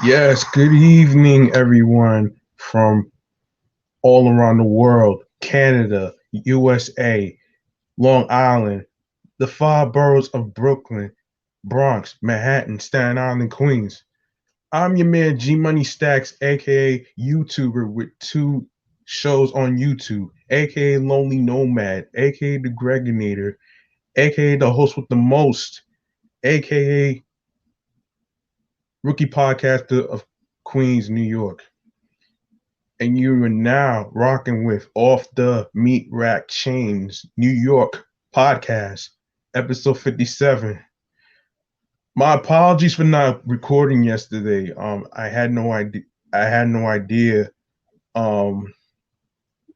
Yes, good evening, everyone from all around the world, Canada, USA, Long Island, the five boroughs of Brooklyn, Bronx, Manhattan, Staten Island, Queens. I'm your man G Money Stacks, aka YouTuber with two shows on YouTube, aka Lonely Nomad, aka The Greginator, aka the host with the most, aka Rookie Podcaster of Queens, New York. And you are now rocking with Off the Meatrack Chainz New York podcast, episode 57. My apologies for not recording yesterday. I had no idea. Um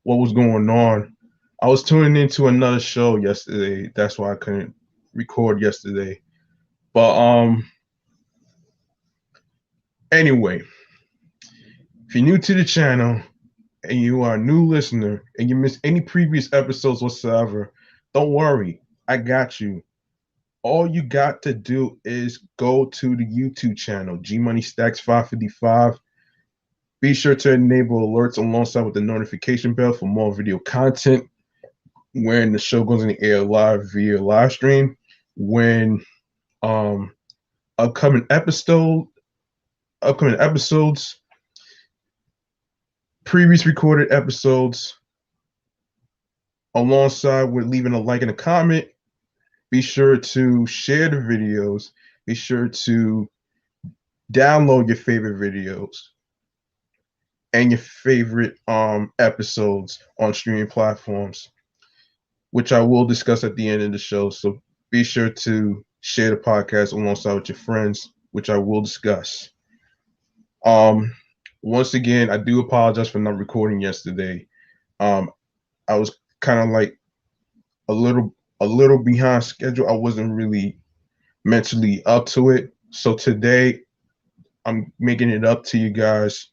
what was going on. I was tuning into another show yesterday. That's why I couldn't record yesterday. But anyway, if you're new to the channel, and you are a new listener and you missed any previous episodes whatsoever, don't worry. I got you. All you got to do is go to the YouTube channel, G Money Stacks 555. Be sure to enable alerts alongside with the notification bell for more video content when the show goes in the air live via live stream. When um upcoming episode upcoming episodes, previous recorded episodes, alongside with leaving a like and a comment. Be sure to share the videos. Be sure to download your favorite videos and your favorite episodes on streaming platforms, which I will discuss at the end of the show. So be sure to share the podcast alongside with your friends, which I will discuss. Um, Once again, I do apologize for not recording yesterday. Um, I was kind of like a little behind schedule. I wasn't really mentally up to it. So today I'm making it up to you guys.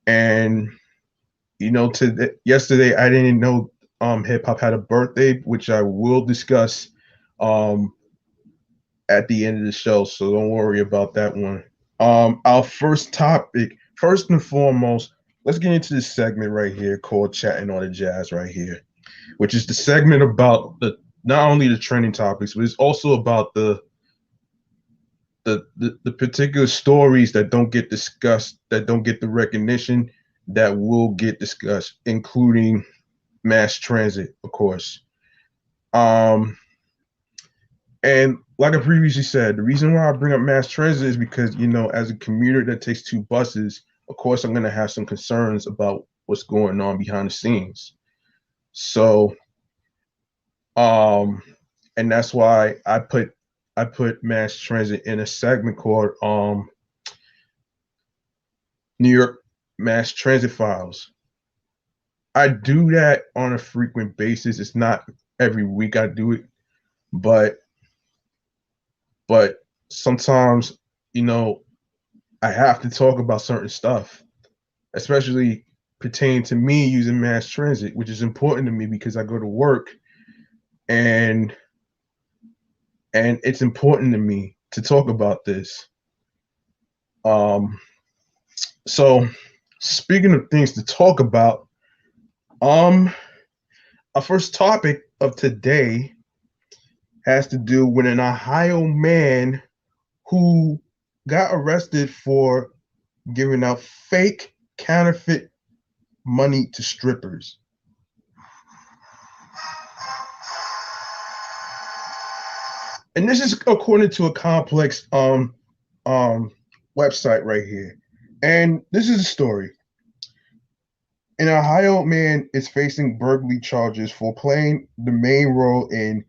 And yesterday I didn't know hip hop had a birthday, which I will discuss um at the end of the show. So don't worry about that one. Our first topic, first and foremost, let's get into this segment right here called Chatting on the Jazz right here, which is the segment about the not only the trending topics, but it's also about the particular stories that don't get discussed, that don't get the recognition that will get discussed, including mass transit, of course. Um, and like I previously said, the reason why I bring up mass transit is because, as a commuter that takes two buses, of course, I'm going to have some concerns about what's going on behind the scenes. So, um, and that's why I put mass transit in a segment called New York Mass Transit Files. I do that on a frequent basis. It's not every week I do it, but but sometimes, you know, I have to talk about certain stuff, especially pertaining to me using mass transit, which is important to me because I go to work and it's important to me to talk about this. Um, so speaking of things to talk about, um, our first topic of today has to do with an Ohio man who got arrested for giving out fake counterfeit money to strippers. And this is according to a complex um website right here. And this is the story. An Ohio man is facing burglary charges for playing the main role in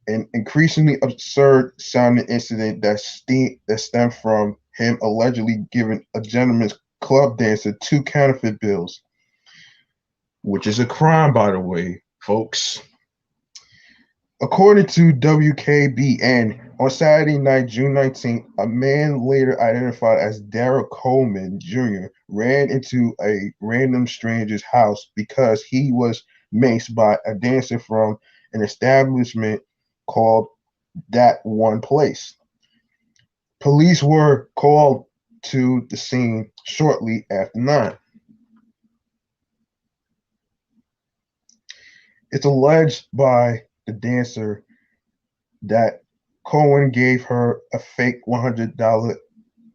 an increasingly absurd sounding incident that stemmed from him allegedly giving a gentleman's club dancer two counterfeit bills, which is a crime, by the way, folks. According to WKBN, on Saturday night, June 19th, a man later identified as Darrell Coleman Jr. ran into a random stranger's house because he was maced by a dancer from an establishment called That One Place. Police were called to the scene shortly after 9. It's alleged by the dancer that Cohen gave her a fake $100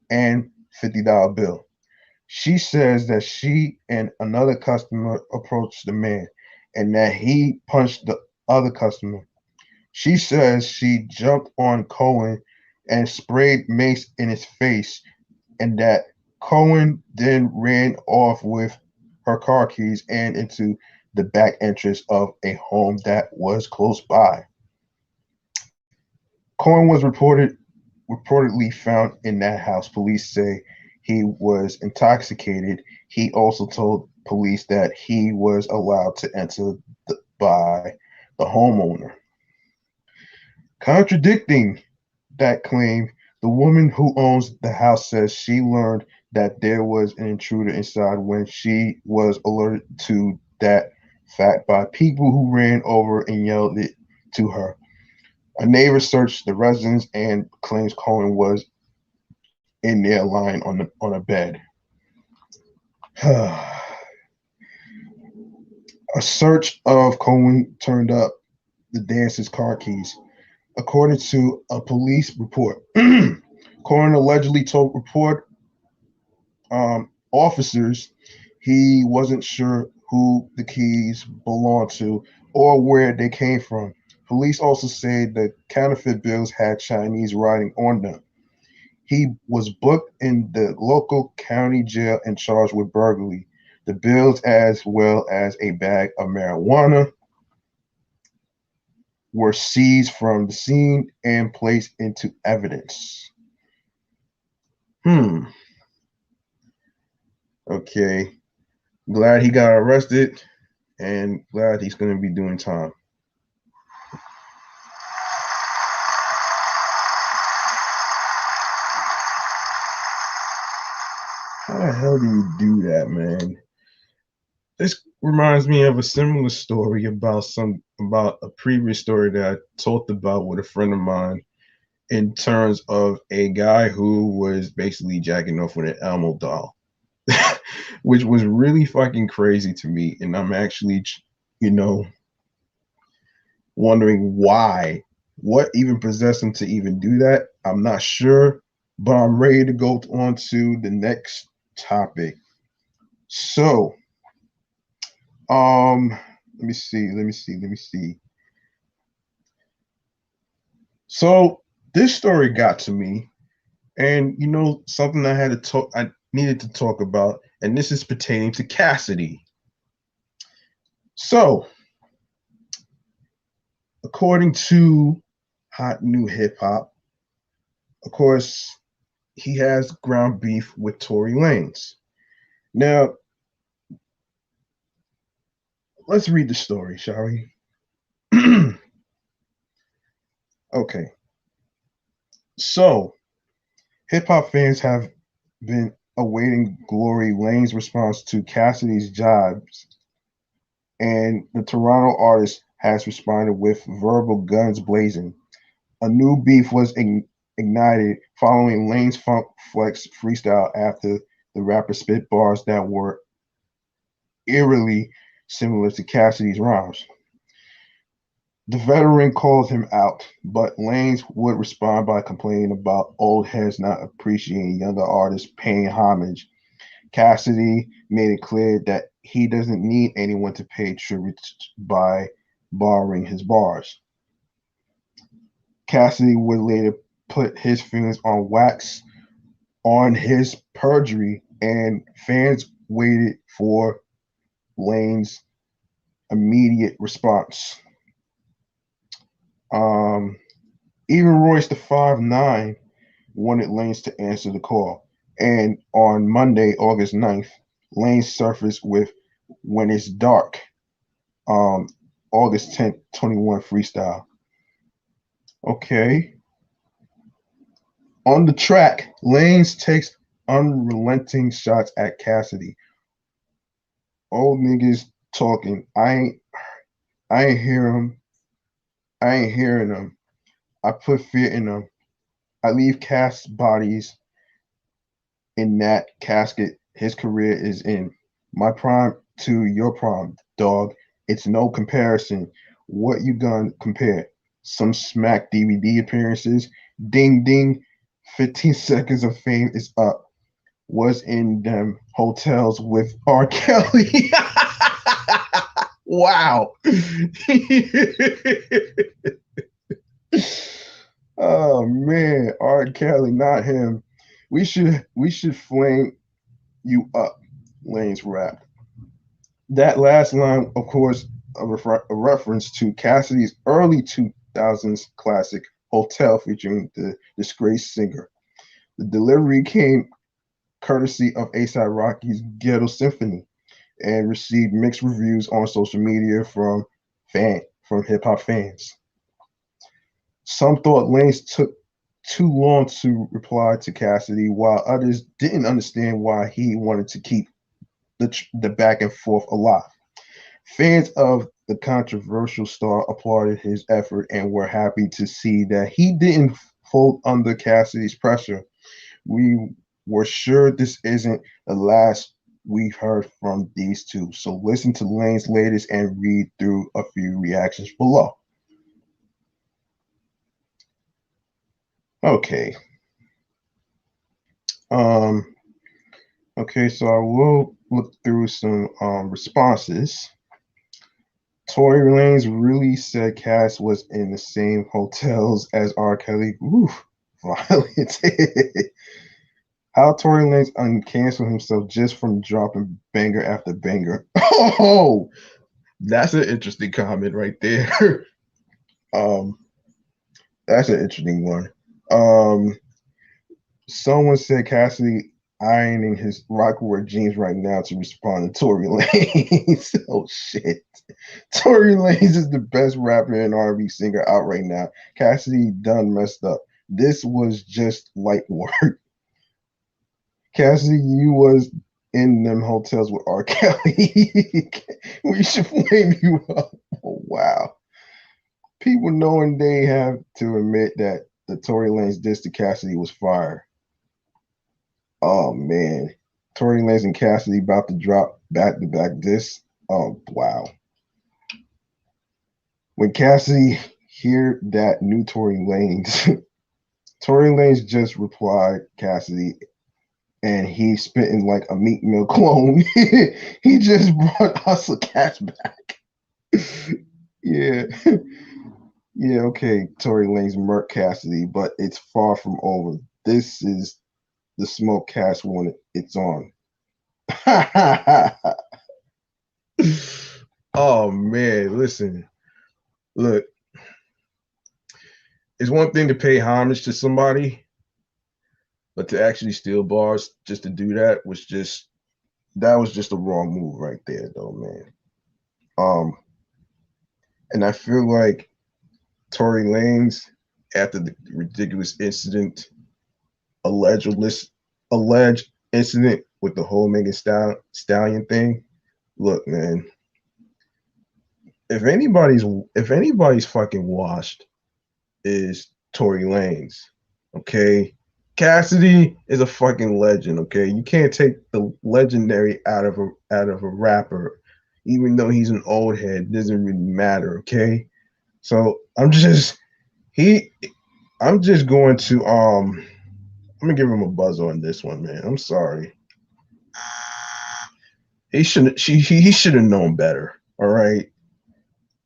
and $50 bill. She says that she and another customer approached the man and that he punched the other customer. She says she jumped on Cohen and sprayed mace in his face, and that Cohen then ran off with her car keys and into the back entrance of a home that was close by. Cohen was reportedly found in that house. Police say he was intoxicated. He also told police that he was allowed to enter by the homeowner. Contradicting that claim, the woman who owns the house says she learned that there was an intruder inside when she was alerted to that fact by people who ran over and yelled it to her. A neighbor searched the residence and claims Cohen was in there lying on a bed. A search of Cohen turned up the dancer's car keys. According to a police report, Cohen allegedly told officers he wasn't sure who the keys belonged to or where they came from. Police also say the counterfeit bills had Chinese writing on them. He was booked in the local county jail and charged with burglary. The bills, as well as a bag of marijuana, were seized from the scene and placed into evidence. Okay. Glad he got arrested and glad he's going to be doing time. How the hell do you do that, man? This reminds me of a similar story about a previous story that I talked about with a friend of mine in terms of a guy who was basically jacking off with an Elmo doll, which was really fucking crazy to me. And I'm actually, wondering what even possessed him to even do that. I'm not sure, but I'm ready to go on to the next topic. So, let me see. So this story got to me, and something I needed to talk about, and this is pertaining to Cassidy. So, according to Hot New Hip Hop, of course, he has ground beef with Tory Lanez. Now, let's read the story, shall we? Okay. So, hip hop fans have been awaiting Glory Lane's response to Cassidy's jibes, and the Toronto artist has responded with verbal guns blazing. A new beef was ignited following Lane's Funk Flex freestyle after the rapper spit bars that were eerily similar to Cassidy's rhymes. The veteran called him out, but Lanes would respond by complaining about old heads not appreciating younger artists paying homage. Cassidy made it clear that he doesn't need anyone to pay tribute by borrowing his bars. Cassidy would later put his feelings on wax on his perjury, and fans waited for Lane's immediate response. Even Royce the 5'9" wanted Lanes to answer the call. And on Monday, August 9th, Lanes surfaced with When It's Dark, August 10th, 21 freestyle. Okay. On the track, Lanes takes unrelenting shots at Cassidy. Old niggas talking. I ain't hear him. I ain't hearing them. I put fear in them. I leave cast bodies in that casket. His career is in my prime to your prime, dog. It's no comparison. What you gonna compare? Some smack DVD appearances. Ding ding. 15 seconds of fame is up. Was in them hotels with R. Kelly. Wow. Oh man, R. Kelly, not him. We should flame you up, Lane's rap. That last line, of course, a reference to Cassidy's early 2000s classic Hotel featuring the disgraced singer. The delivery came courtesy of A$AP Rocky's Ghetto Symphony and received mixed reviews on social media from hip hop fans. Some thought Lanez took too long to reply to Cassidy, while others didn't understand why he wanted to keep the back and forth alive. Fans of the controversial star applauded his effort and were happy to see that he didn't fold under Cassidy's pressure. We were sure this isn't the last we've heard from these two. So listen to Lane's latest and read through a few reactions below. Okay. Okay, so I will look through some responses. Tory Lanez really said Cass was in the same hotels as R. Kelly. Oof, violent. How Tory Lanez uncanceled himself just from dropping banger after banger. Oh, that's an interesting comment right there. um, that's an interesting one. Someone said Cassidy ironing his Rockwood jeans right now to respond to Tory Lanez. Oh shit. Tory Lanez is the best rapper and R&B singer out right now. Cassidy done messed up. This was just light work. Cassidy, you was in them hotels with R. Kelly. We should flame you up. Oh, wow. People knowing they have to admit that the Tory Lanez diss to Cassidy was fire. Oh man, Tory Lanez and Cassidy about to drop back-to-back diss. Oh wow. When Cassidy hear that new Tory Lanez, Tory Lanez just replied Cassidy, and he spitting like a Meek Mill clone. He just brought Hustle Cash back. Yeah. Yeah, okay, Tory Lanez murked Cassidy, but it's far from over. This is the smoke Cass wanted. It's on. Oh man, listen. Look, it's one thing to pay homage to somebody, but to actually steal bars just to do that was just a wrong move right there, though, man. And I feel like Tory Lanez, after the ridiculous incident, alleged incident with the whole Megan Stallion thing. Look, man, if anybody's fucking washed, is Tory Lanez. Okay, Cassidy is a fucking legend. Okay, you can't take the legendary out of a rapper, even though he's an old head. It doesn't really matter. Okay, so I'm just going to I'm gonna give him a buzz on this one, man. I'm sorry. He should have known better. All right.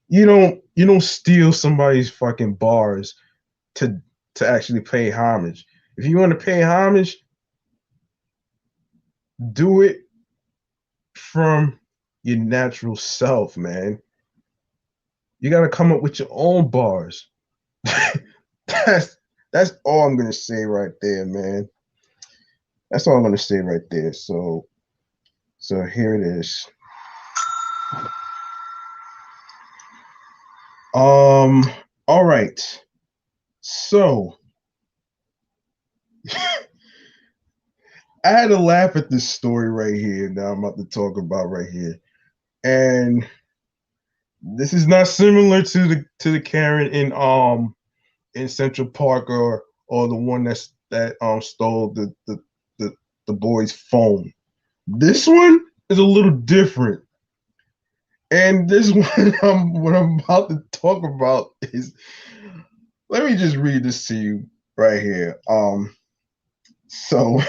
You don't steal somebody's fucking bars to actually pay homage. If you want to pay homage, do it from your natural self, man. You gotta come up with your own bars. That's all I'm gonna say right there, man. That's all I'm gonna say right there. So here it is. All right. So I had to laugh at this story right here that I'm about to talk about right here. And this is not similar to the Karen in Central Park or the one that stole the the boy's phone. This one is a little different. And this one, what I'm about to talk about is, let me just read this to you right here. So,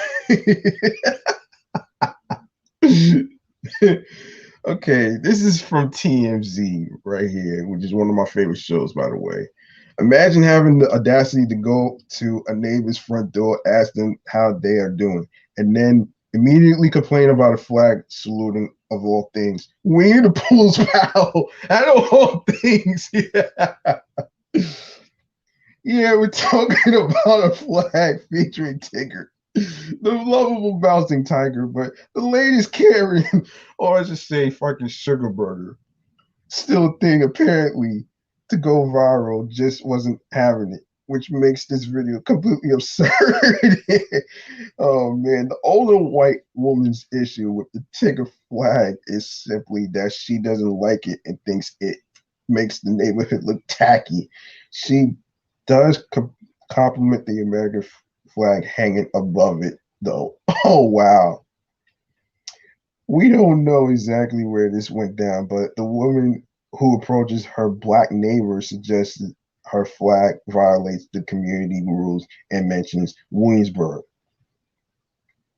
okay, this is from TMZ right here, which is one of my favorite shows, by the way. Imagine having the audacity to go to a neighbor's front door, ask them how they are doing, and then immediately complain about a flag saluting of all things. Winnie the Pooh's pal. Out of all things, yeah. Yeah, we're talking about a flag featuring Tigger, the lovable bouncing tiger, but the latest Karen, or I should say fucking sugar burger, still a thing apparently to go viral, just wasn't having it, which makes this video completely absurd. Oh man, the older white woman's issue with the Tigger flag is simply that she doesn't like it and thinks it makes the neighborhood look tacky. She does compliment the American flag hanging above it, though. Oh wow. We don't know exactly where this went down, but the woman who approaches her black neighbor suggested her flag violates the community rules and mentions Williamsburg.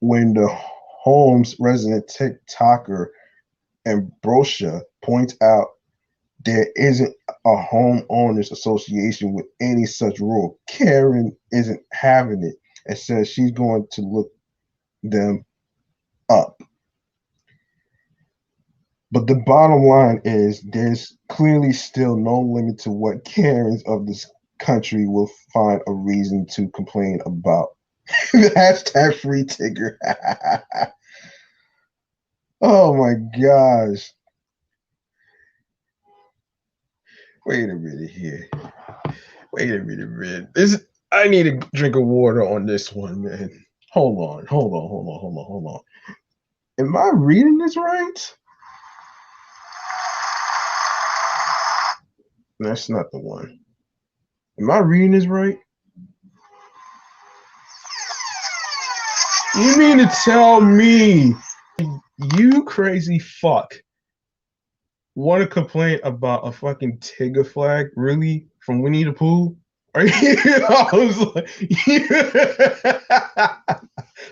When the home's resident TikToker Ambrosia points out there isn't a homeowners association with any such rule, Karen isn't having it and says she's going to look them up. But the bottom line is there's clearly still no limit to what Karens of this country will find a reason to complain about. Hashtag free Tigger. Oh my gosh. Wait a minute here. Wait a minute, man. I need a drink of water on this one, man. Hold on. Am I reading this right? That's not the one. Am I reading this right? You mean to tell me you crazy fuck want to complain about a fucking Tigger flag, really, from Winnie the Pooh? Are you? I was like, yeah.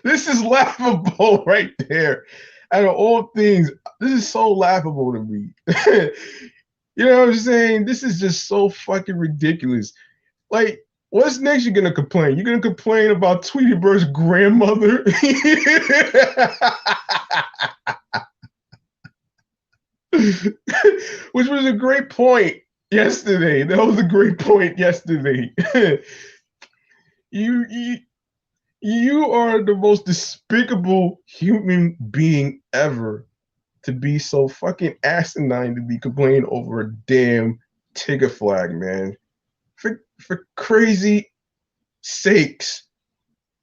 This is laughable right there. Out of all things, this is so laughable to me. You know what I'm saying? This is just so fucking ridiculous. Like, what's next you're gonna complain? You're gonna complain about Tweety Bird's grandmother? Which was a great point yesterday. That was a great point yesterday. You are the most despicable human being ever to be so fucking asinine to be complaining over a damn Tigger flag, man. For crazy sakes,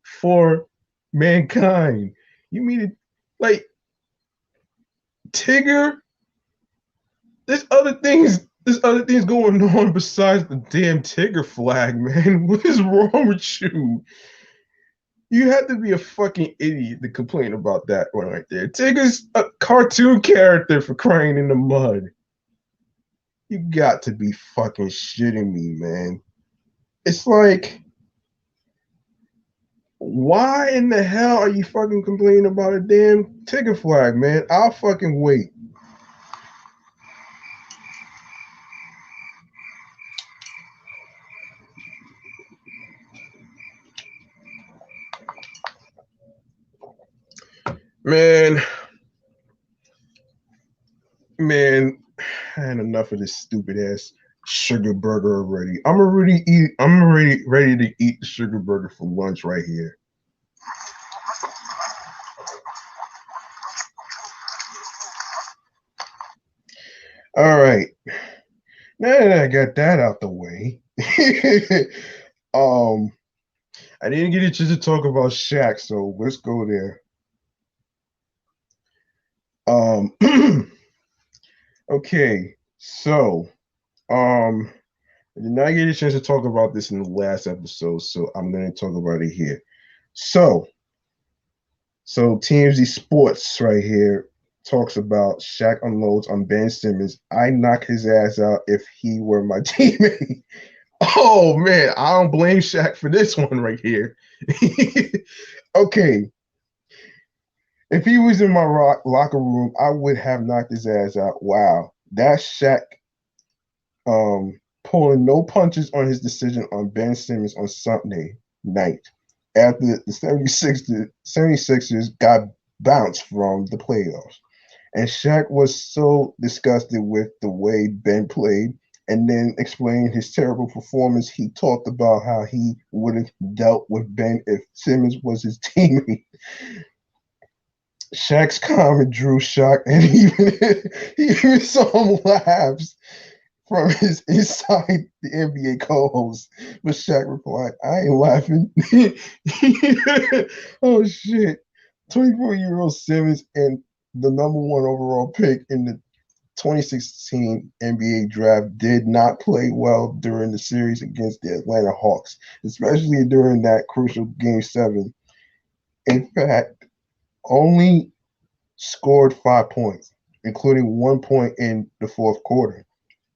for mankind. You mean it like Tigger? There's other things going on besides the damn Tigger flag, man. What is wrong with you? You have to be a fucking idiot to complain about that one right there. Tigger's a cartoon character, for crying in the mud. You got to be fucking shitting me, man. It's like, why in the hell are you fucking complaining about a damn Tigger flag, man? I'll fucking wait. Man, I had enough of this stupid ass sugar burger already. I'm already ready to eat the sugar burger for lunch right here. All right. Now that I got that out the way, I didn't get a chance to talk about Shaq, so let's go there. Okay, so I did not get a chance to talk about this in the last episode, so I'm going to talk about it here. So So TMZ Sports right here talks about Shaq unloads on Ben Simmons. I knock his ass out if he were my teammate. Oh man, I don't blame Shaq for this one right here. Okay, if he was in my locker room, I would have knocked his ass out. Wow, that's Shaq pulling no punches on his decision on Ben Simmons on Sunday night after the 76ers got bounced from the playoffs. And Shaq was so disgusted with the way Ben played and then explained his terrible performance. He talked about how he would have dealt with Ben if Simmons was his teammate. Shaq's comment drew shock and even some laughs from his inside the NBA co-host. But Shaq replied, I ain't laughing. Oh shit. 24-year-old Simmons and the number one overall pick in the 2016 NBA draft did not play well during the series against the Atlanta Hawks, especially during that crucial game 7. In fact, only scored 5 points, including 1 point in the fourth quarter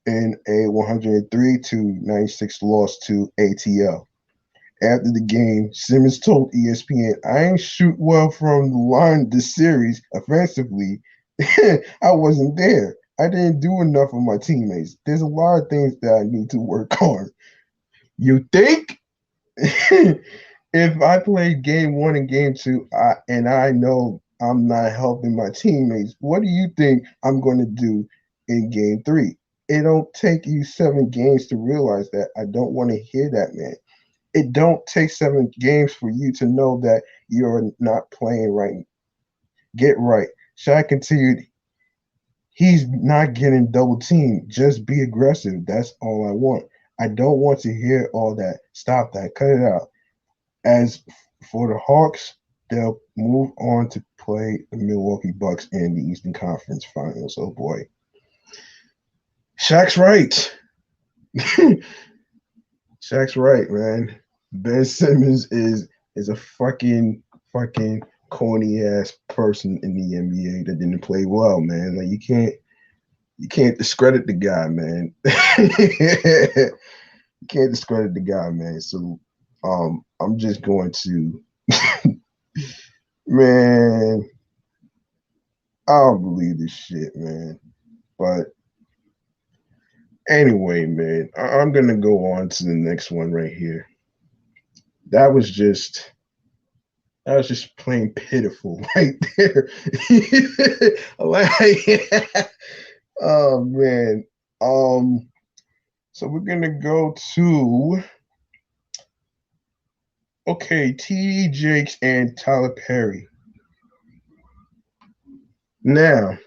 in a 103-96 loss to ATL. After the game, Simmons told ESPN, I ain't shoot well from the line this series offensively. I wasn't there. I didn't do enough for my teammates. There's a lot of things that I need to work on. You think? If I played game 1 and game 2 and I know I'm not helping my teammates, what do you think I'm going to do in game 3? It don't take you 7 games to realize that. I don't want to hear that, man. It don't take 7 games for you to know that you're not playing right. Get right. Shaq continued, he's not getting double teamed. Just be aggressive. That's all I want. I don't want to hear all that. Stop that. Cut it out. As for the Hawks, they'll move on to play the Milwaukee Bucks in the Eastern Conference Finals. Oh boy. Shaq's right. Shaq's right, man. Ben Simmons is a fucking corny ass person in the NBA that didn't play well, man. Like you can't discredit the guy, man. You can't discredit the guy, man. So I'm just going to man, I don't believe this shit, man. But anyway, man, I'm gonna go on to the next one right here. That was just plain pitiful right there. Like, oh man. So we're gonna go to TD Jakes and Tyler Perry. Now,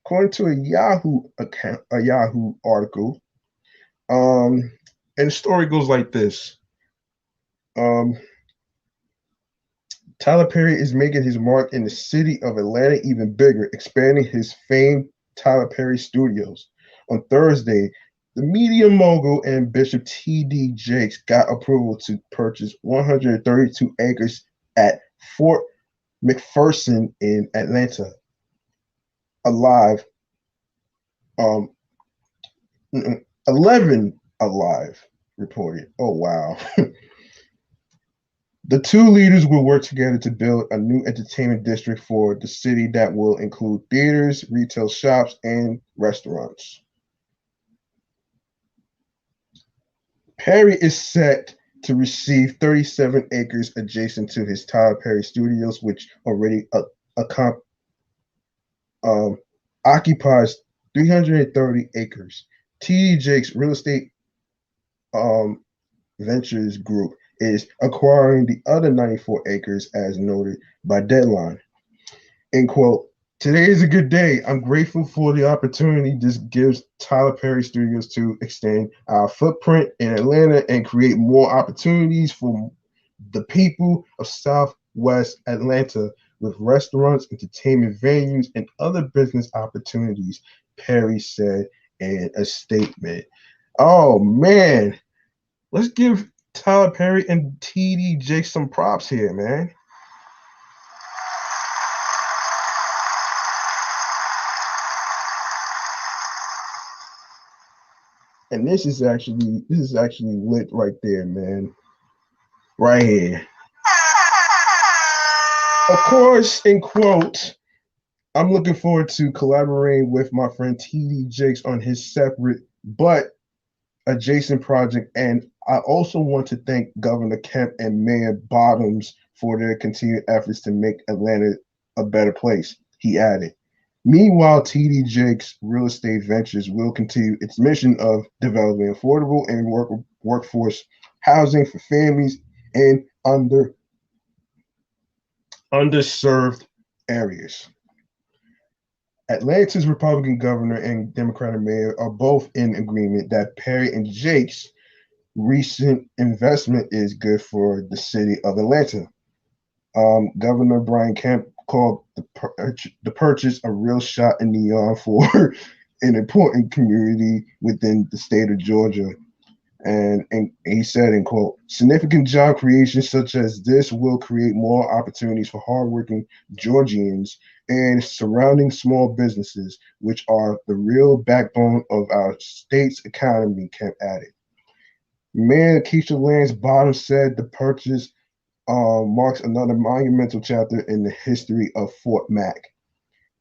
according to a Yahoo article, and the story goes like this. Tyler Perry is making his mark in the city of Atlanta even bigger, expanding his famed Tyler Perry Studios. On Thursday, the media mogul and Bishop T.D. Jakes got approval to purchase 132 acres at Fort McPherson in Atlanta. Alive, 11 Alive reported. Oh, wow. The two leaders will work together to build a new entertainment district for the city that will include theaters, retail shops, and restaurants. Perry is set to receive 37 acres adjacent to his Tyler Perry Studios, which already occupies 330 acres. T.D. Jakes Real Estate Ventures Group is acquiring the other 94 acres as noted by Deadline. End quote. Today is a good day. I'm grateful for the opportunity this gives Tyler Perry Studios to extend our footprint in Atlanta and create more opportunities for the people of Southwest Atlanta with restaurants, entertainment venues, and other business opportunities, Perry said in a statement. Oh, man. Let's give Tyler Perry and TD Jakes some props here, man. And this is actually lit right there, man. Right here. Of course, in quotes, I'm looking forward to collaborating with my friend TD Jakes on his separate but adjacent project. And I also want to thank Governor Kemp and Mayor Bottoms for their continued efforts to make Atlanta a better place, he added. Meanwhile, TD Jakes Real Estate Ventures will continue its mission of developing affordable and workforce housing for families in underserved areas. Atlanta's Republican governor and Democratic mayor are both in agreement that Perry and Jake's recent investment is good for the city of Atlanta. Governor Brian Kemp called the purchase a real shot in the arm for an important community within the state of Georgia. And he said, in quote, significant job creation such as this will create more opportunities for hardworking Georgians and surrounding small businesses, which are the real backbone of our state's economy, Kemp added. Mayor Keisha Lance Bottom said the purchase marks another monumental chapter in the history of Fort Mac.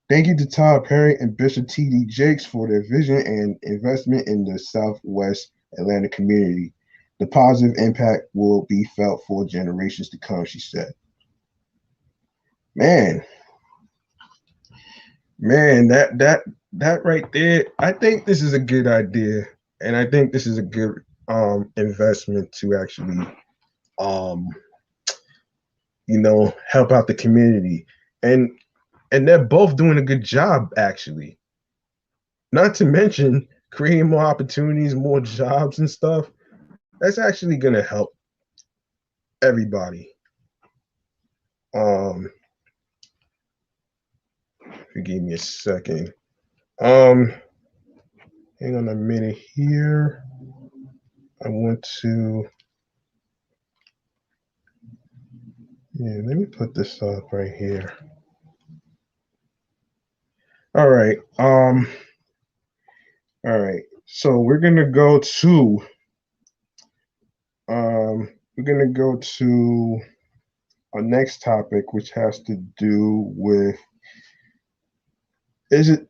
Thank you to Todd Perry and Bishop T.D. Jakes for their vision and investment in the Southwest Atlanta community. The positive impact will be felt for generations to come, she said. Man, that right there, I think this is a good idea, and I think this is a good investment to actually um help out the community. And they're both doing a good job, actually. Not to mention creating more opportunities, more jobs and stuff. That's actually gonna help everybody. Um, Give me a second. Um, Hang on a minute here. I want to. Yeah, let me put this up right here. All right. All right. So we're gonna go to. We're gonna go to our next topic, which has to do with. Is it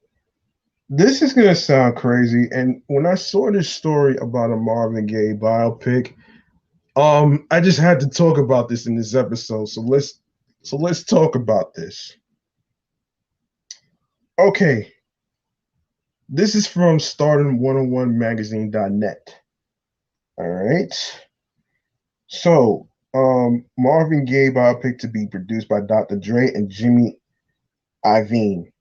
This is gonna sound crazy, and when I saw this story about a Marvin Gaye biopic, I just had to talk about this in this episode. So let's talk about this. Okay, this is from Stardom101magazine.net. All right. So, Marvin Gaye biopic to be produced by Dr. Dre and Jimmy Iovine.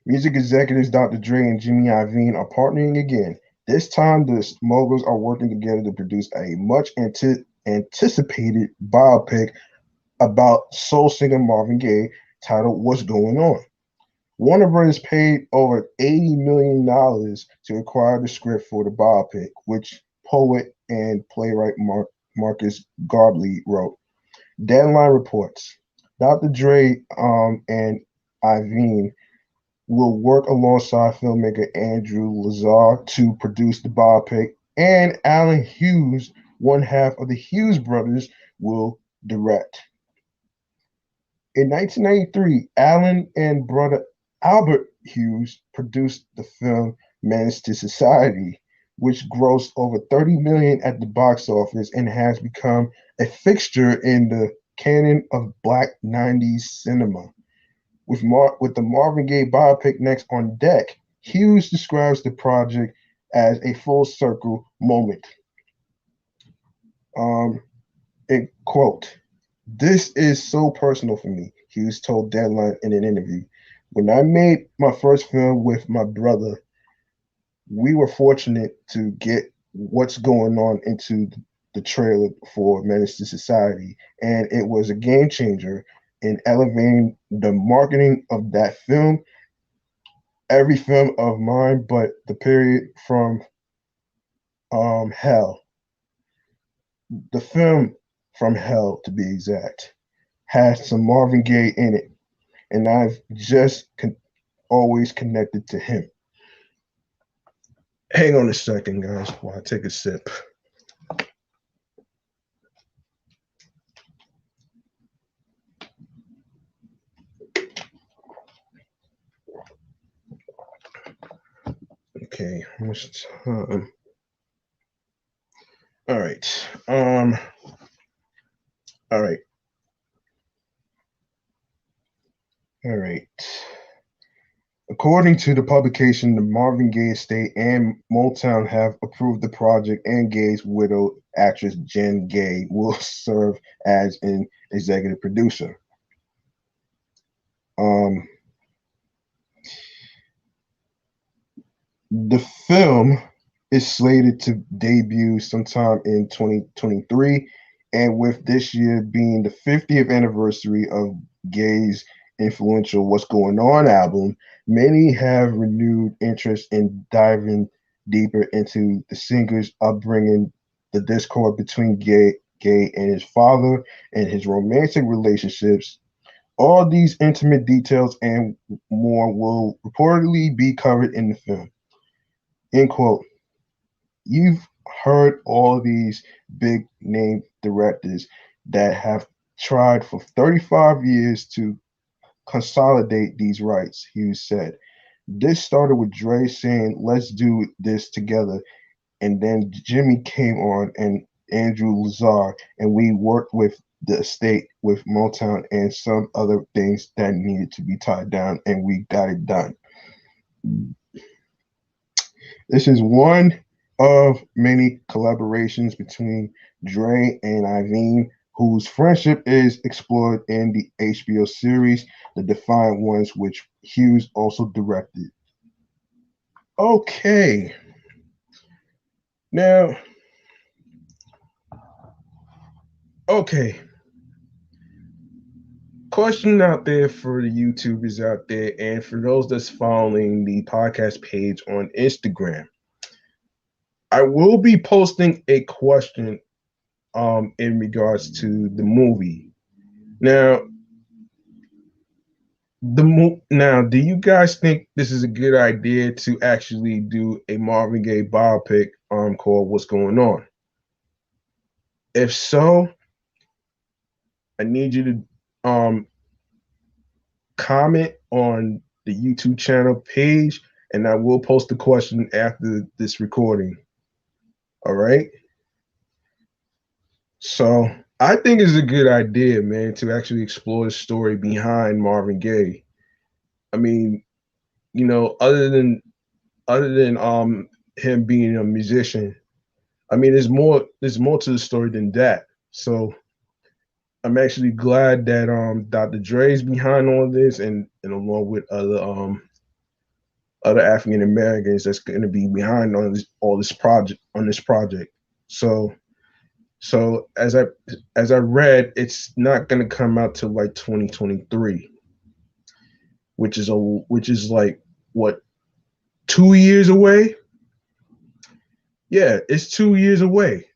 Music executives Dr. Dre and Jimmy Iovine are partnering again. This time, the moguls are working together to produce a much anticipated biopic about soul singer Marvin Gaye titled What's Going On. Warner Brothers paid over $80 million to acquire the script for the biopic, which poet and playwright Marcus Gardley wrote. Deadline reports Dr. Dre and Iovine will work alongside filmmaker Andrew Lazar to produce the biopic, and Alan Hughes, one half of the Hughes brothers, will direct. In 1993, Alan and brother Albert Hughes produced the film Menace to Society, which grossed over $30 million at the box office and has become a fixture in the canon of Black 90s cinema. With the Marvin Gaye biopic next on deck, Hughes describes the project as a full circle moment. Quote, this is so personal for me, Hughes told Deadline in an interview. When I made my first film with my brother, we were fortunate to get What's Going On into the trailer for Menace to Society, and it was a game changer in elevating the marketing of that film. Every film of mine, but the period from Hell, the film from Hell to be exact, has some Marvin Gaye in it, and I've just always connected to him. Hang on a second, guys, while I take a sip. Okay, how much time? All right. All right. All right. According to the publication, the Marvin Gaye estate and Motown have approved the project, and Gaye's widow, actress Jen Gaye, will serve as an executive producer. Um, the film is slated to debut sometime in 2023, and with this year being the 50th anniversary of Gaye's influential What's Going On album, many have renewed interest in diving deeper into the singer's upbringing, the discord between Gaye and his father, and his romantic relationships. All these intimate details and more will reportedly be covered in the film. End quote. You've heard all these big name directors that have tried for 35 years to consolidate these rights, Hughes said. This started with Dre saying, let's do this together. And then Jimmy came on and Andrew Lazar, and we worked with the estate, with Motown, and some other things that needed to be tied down, and we got it done. This is one of many collaborations between Dre and Iovine, whose friendship is explored in the HBO series The Defiant Ones, which Hughes also directed. Okay. Now, okay. Question out there for the YouTubers out there, and for those that's following the podcast page on Instagram. I will be posting a question in regards to the movie. Now, do you guys think this is a good idea to actually do a Marvin Gaye biopic called What's Going On? If so, I need you to comment on the YouTube channel page, and I will post the question after this recording. All right. So I think it's a good idea, man, to actually explore the story behind Marvin Gaye. I mean, you know, other than him being a musician, I mean, there's more to the story than that. So I'm actually glad that Dr. Dre's behind all this, and along with other African Americans that's going to be behind on this project. So as I read, it's not going to come out till like 2023, which is like what, 2 years away? Yeah, it's 2 years away.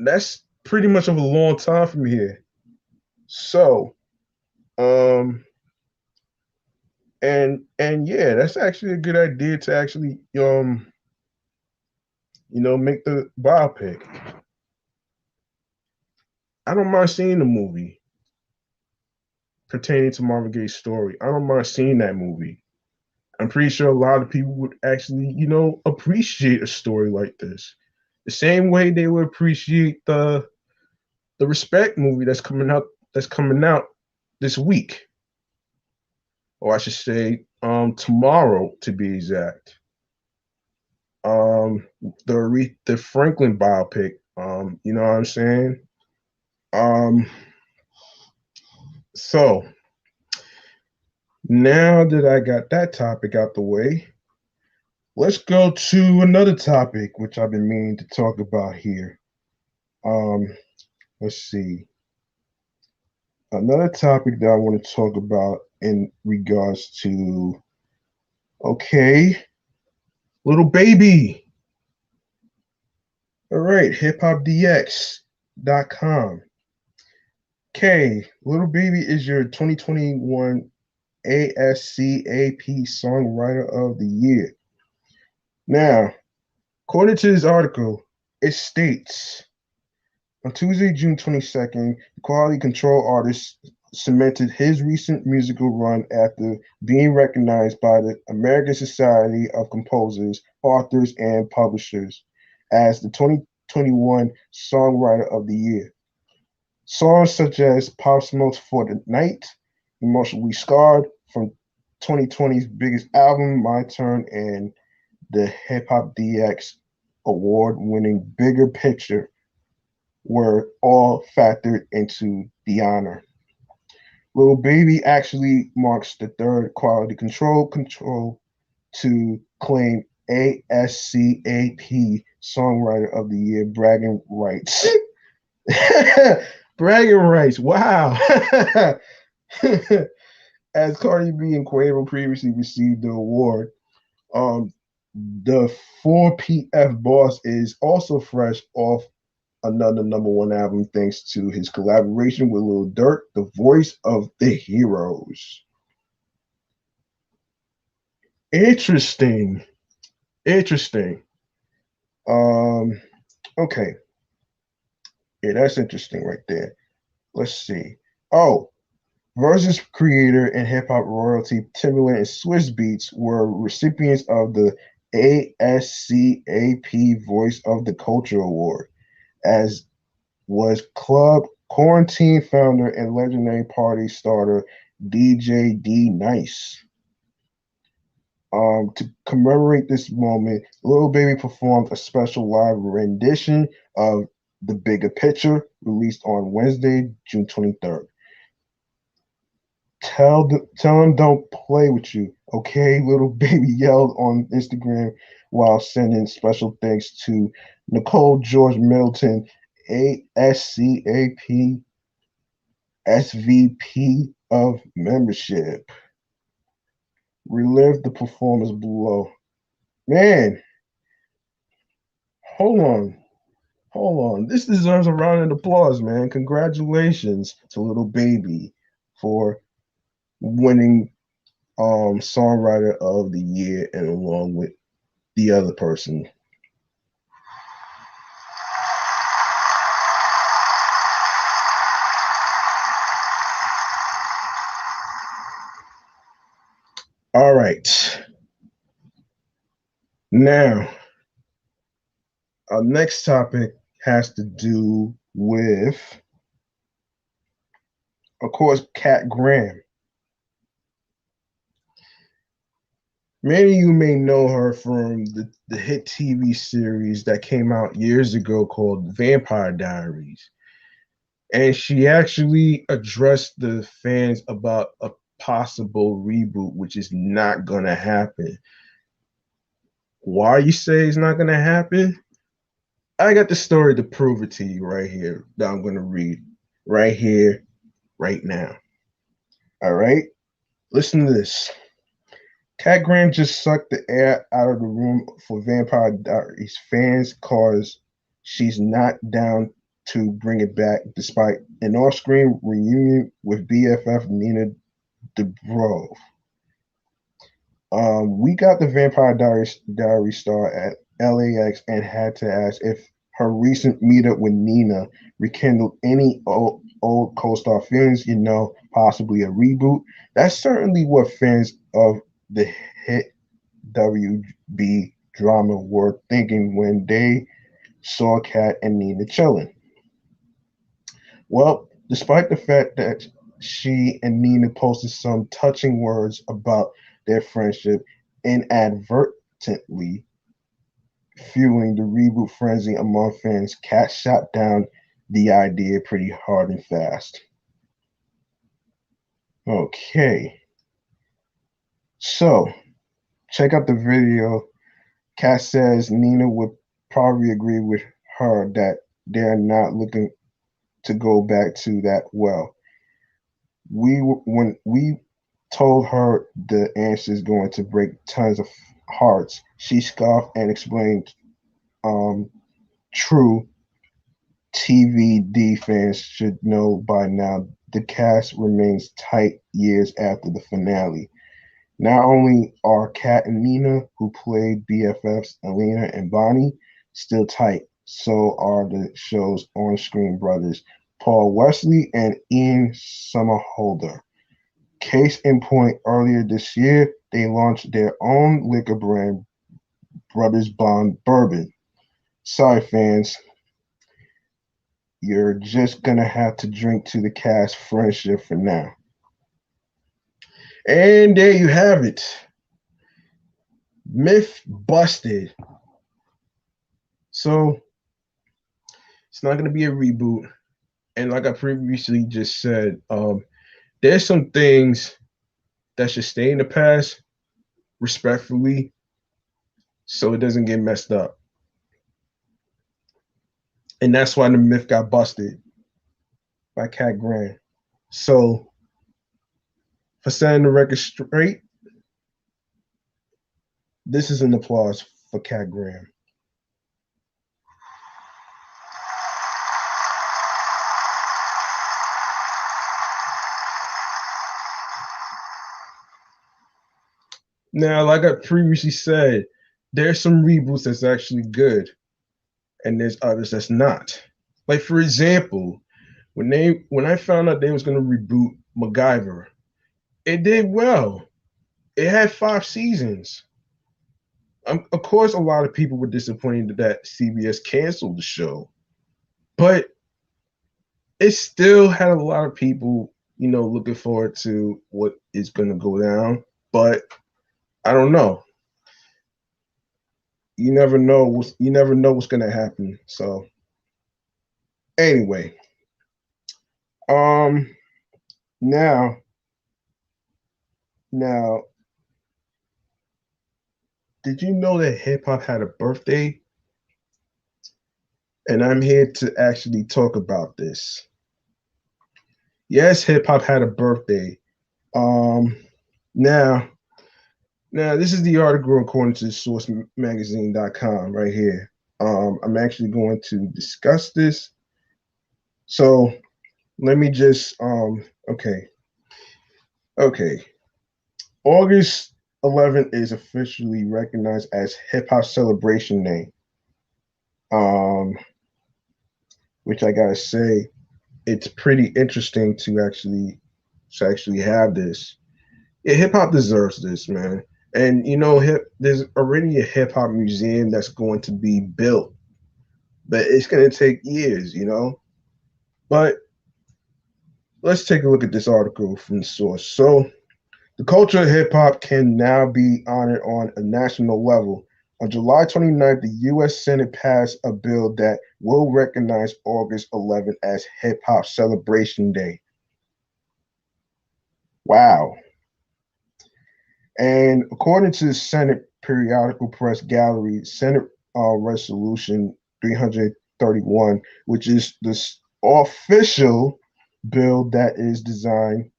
That's pretty much of a long time from here. So, and yeah, that's actually a good idea to actually make the biopic. I don't mind seeing the movie pertaining to Marvin Gaye's story. I don't mind seeing that movie. I'm pretty sure a lot of people would actually, appreciate a story like this. The same way they would appreciate the Respect movie that's coming out this week. Or I should say tomorrow to be exact. The Franklin biopic, you know what I'm saying? Um so now that I got that topic out the way, let's go to another topic which I've been meaning to talk about here. Um, let's see. Another topic that I want to talk about in regards to, okay, Lil Baby. All right, hiphopdx.com. Okay, Lil Baby is your 2021 ASCAP Songwriter of the Year. Now, according to this article, it states on Tuesday, June 22nd, the Quality Control artist cemented his recent musical run after being recognized by the American Society of Composers, Authors, and Publishers as the 2021 Songwriter of the Year. Songs such as Pop Smokes for the Night, Emotionally Scarred from 2020's biggest album, My Turn, and the Hip Hop DX award-winning Bigger Picture were all factored into the honor. Lil Baby actually marks the third quality control to claim ASCAP Songwriter of the Year bragging rights. Bragging rights, wow. As Cardi B and Quavo previously received the award, the 4PF Boss is also fresh off another #1 album thanks to his collaboration with Lil Durk, the voice of the heroes. Interesting. Okay. Yeah, that's interesting right there. Let's see. Oh, Versus creator and hip hop royalty Timbaland and Swiss Beats were recipients of the ASCAP Voice of the Culture Award, as was Club Quarantine founder and legendary party starter DJ D Nice. To commemorate this moment, Lil Baby performed a special live rendition of The Bigger Picture, released on Wednesday, June 23rd. Tell him don't play with you, okay? Little Baby yelled on Instagram while sending special thanks to Nicole George Middleton, ASCAP SVP of Membership. Relive the performance below. Man, hold on. This deserves a round of applause, man. Congratulations to Little Baby for winning Songwriter of the Year, and along with the other person. All right. Now, our next topic has to do with, of course, Kat Graham. Many of you may know her from the hit TV series that came out years ago called Vampire Diaries. And she actually addressed the fans about a possible reboot, which is not going to happen. Why you say it's not going to happen? I got the story to prove it to you right here that I'm going to read right here, right now. All right? Listen to this. Kat Graham just sucked the air out of the room for Vampire Diaries fans because she's not down to bring it back despite an off-screen reunion with BFF Nina Dobrev. We got the Vampire Diaries star at LAX and had to ask if her recent meetup with Nina rekindled any old co-star feelings, possibly a reboot. That's certainly what fans of the hit WB drama were thinking when they saw Kat and Nina chilling. Well, despite the fact that she and Nina posted some touching words about their friendship, inadvertently fueling the reboot frenzy among fans, Kat shot down the idea pretty hard and fast. Okay. So, check out the video. Kat says Nina would probably agree with her that they're not looking to go back to that well. When we told her the answer is going to break tons of hearts, she scoffed and explained, true TVD fans should know by now the cast remains tight years after the finale. Not only are Kat and Nina, who played BFFs Elena and Bonnie, still tight, so are the show's on-screen brothers, Paul Wesley and Ian Somerhalder. Case in point, earlier this year, they launched their own liquor brand, Brothers Bond Bourbon. Sorry, fans. You're just going to have to drink to the cast friendship for now. And there you have it. Myth busted. So, it's not going to be a reboot. And like I previously just said, there's some things that should stay in the past respectfully so it doesn't get messed up. And that's why the myth got busted by Cat Graham. So, for setting the record straight, this is an applause for Cat Graham. Now, like I previously said, there's some reboots that's actually good, and there's others that's not. Like, for example, when I found out they was gonna reboot MacGyver, it did well. It had 5 seasons. Of course, a lot of people were disappointed that CBS canceled the show, but it still had a lot of people, looking forward to what is going to go down. But I don't know. You never know. You never know what's going to happen. So anyway, now, did you know that hip hop had a birthday? And I'm here to actually talk about this. Yes, hip hop had a birthday. Now, this is the article according to sourcemagazine.com right here. I'm actually going to discuss this. So let me just, okay. August 11th is officially recognized as Hip Hop Celebration Day. Which I gotta say, it's pretty interesting to actually have this. Yeah, hip hop deserves this, man. And there's already a hip hop museum that's going to be built, but it's going to take years, But let's take a look at this article from the source. So, the culture of hip hop can now be honored on a national level. On July 29th, the U.S. Senate passed a bill that will recognize August 11th as Hip Hop Celebration Day. Wow. And according to the Senate Periodical Press Gallery, Senate Resolution 331, which is the official bill that is designed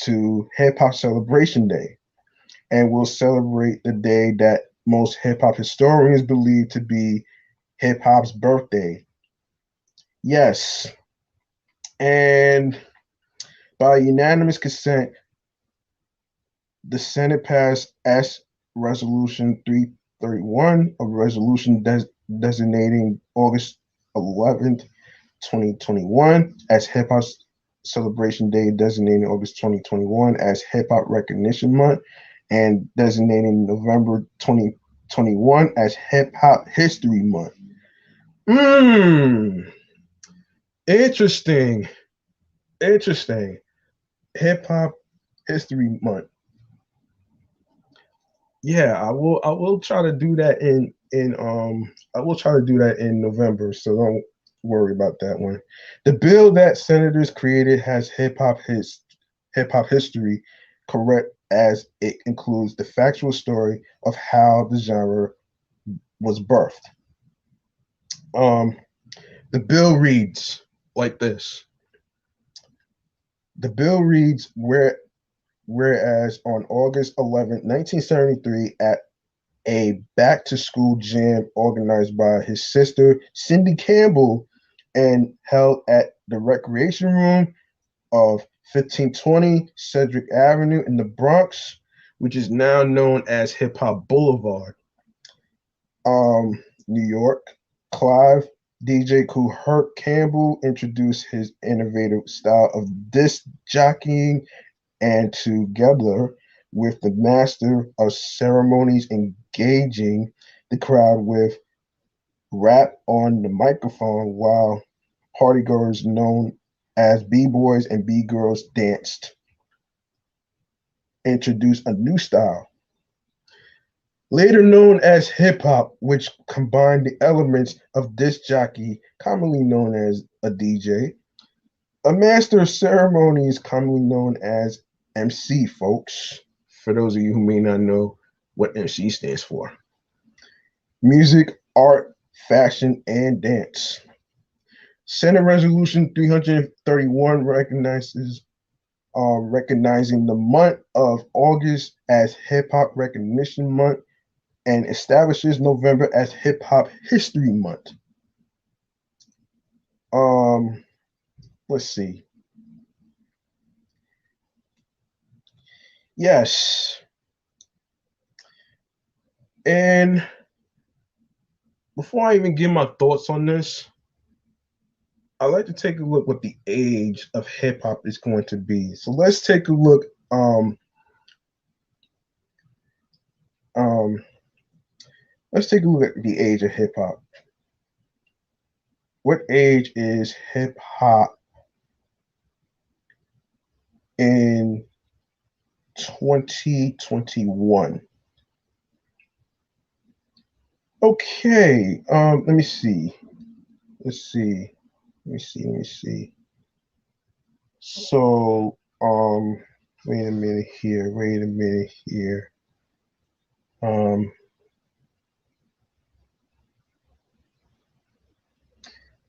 to Hip Hop Celebration Day and will celebrate the day that most hip hop historians believe to be hip hop's birthday. Yes. And by unanimous consent, the Senate passed S Resolution 331, a resolution designating August 11th, 2021 as Hip Hop Celebration Day, designating August 2021 as Hip Hop Recognition Month, and designating November 2021 as Hip Hop History Month. Interesting. Hip Hop History Month. Yeah, I will try to do that in November, so don't worry about that one. The bill that senators created has hip hop history correct, as it includes the factual story of how the genre was birthed. The bill reads like this. The bill reads, whereas on August 11, 1973, at a back-to-school jam organized by his sister, Cindy Campbell, and held at the Recreation Room of 1520 Cedric Avenue in the Bronx, which is now known as Hip Hop Boulevard. New York. Clive DJ Kool Herc Campbell introduced his innovative style of disc jockeying, and together with the master of ceremonies engaging the crowd with rap on the microphone while partygoers known as B-boys and B-girls danced, introduced a new style, later known as hip-hop, which combined the elements of disc jockey, commonly known as a DJ, a master of ceremonies, commonly known as MC, folks, for those of you who may not know what MC stands for. Music, art, fashion, and dance. Senate Resolution 331 recognizing the month of August as Hip Hop Recognition Month and establishes November as Hip Hop History Month. Let's see. Yes. And before I even give my thoughts on this, I like to take a look what the age of hip hop is going to be. So let's take a look. Let's take a look at the age of hip hop. What age is hip hop in 2021? Okay. Let me see. Let's see. Let me see. So, wait a minute here.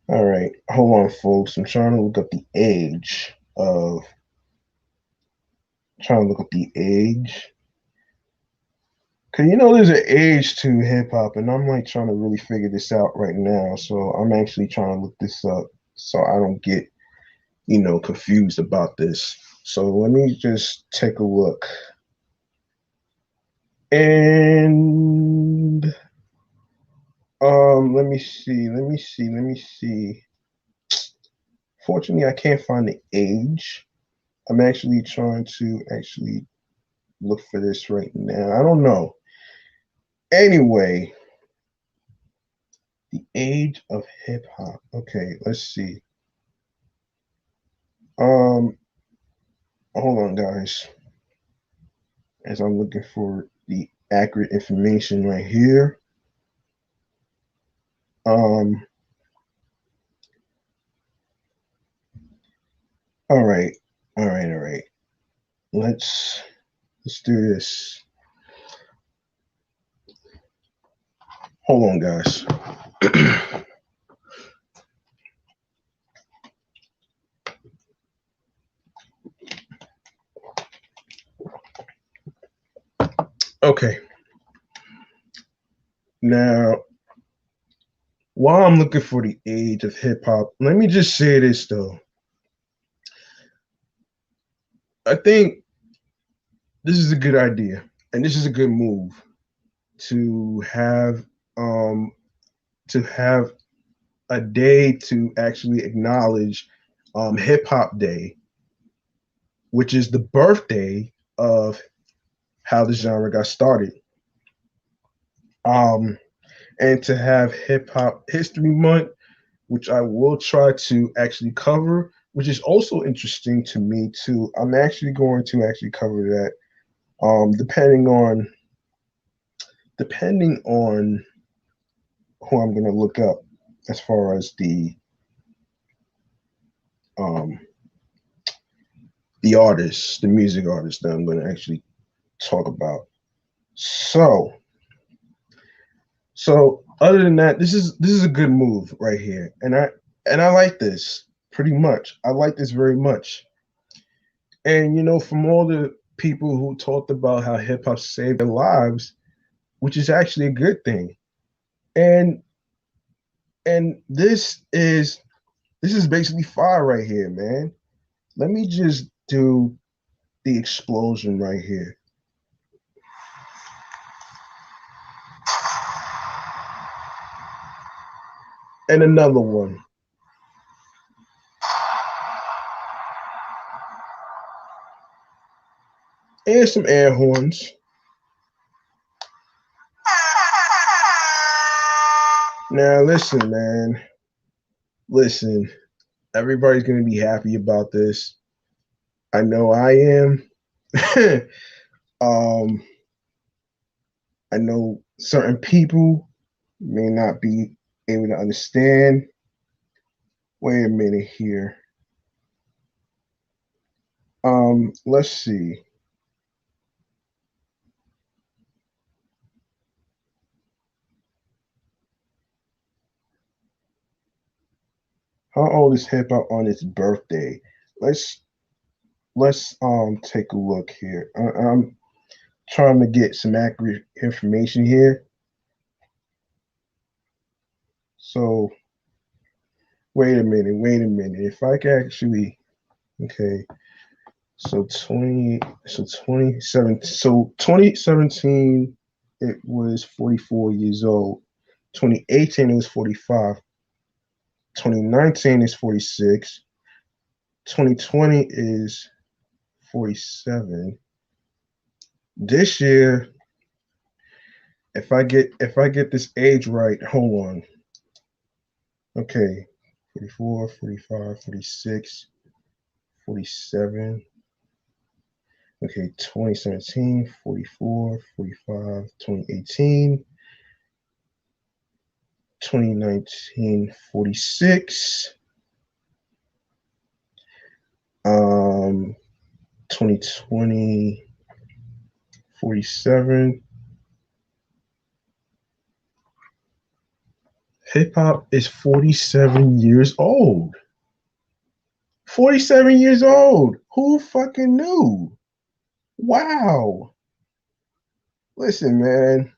All right. Hold on, folks. I'm trying to look up the age. Cause there's an age to hip hop, and I'm like trying to really figure this out right now. So I'm actually trying to look this up so I don't get, confused about this. So let me just take a look. And let me see. Fortunately, I can't find the age. I'm actually trying to look for this right now. I don't know. Anyway, the age of hip hop. Okay, let's see. Hold on, guys. As I'm looking for the accurate information right here. All right. Let's do this. Hold on, guys. Okay. Now, while I'm looking for the age of hip hop, let me just say this though. I think this is a good idea, and this is a good move to have a day to actually acknowledge Hip Hop Day, which is the birthday of how the genre got started. And to have Hip Hop History Month, which I will try to actually cover, which is also interesting to me too. I'm actually going to cover that, depending on who I'm going to look up as far as the artists, the music artists that I'm going to actually talk about. So other than that, this is a good move right here, and I like this pretty much. I like this very much. And from all the people who talked about how hip hop saved their lives, which is actually a good thing, and this is basically fire right here, man. Let me just do the explosion right here. And another one. And some air horns. Now listen, man. Listen. Everybody's gonna be happy about this. I know I am. I know certain people may not be able to understand. Wait a minute here. Let's see. How old is hip hop on its birthday? Let's take a look here. I'm trying to get some accurate information here. So wait a minute. If I can actually, okay. So 2017 it was 44 years old. 2018 it was 45. 2019 is 46. 2020 is 47. This year, if I get this age right, hold on. Okay. 44, 45, 46, 47. Okay, 2017, 44, 45, 2018, 2019, 46. 2020, 47. Hip hop is 47 years old. 47 years old. Who fucking knew? Wow. Listen, man.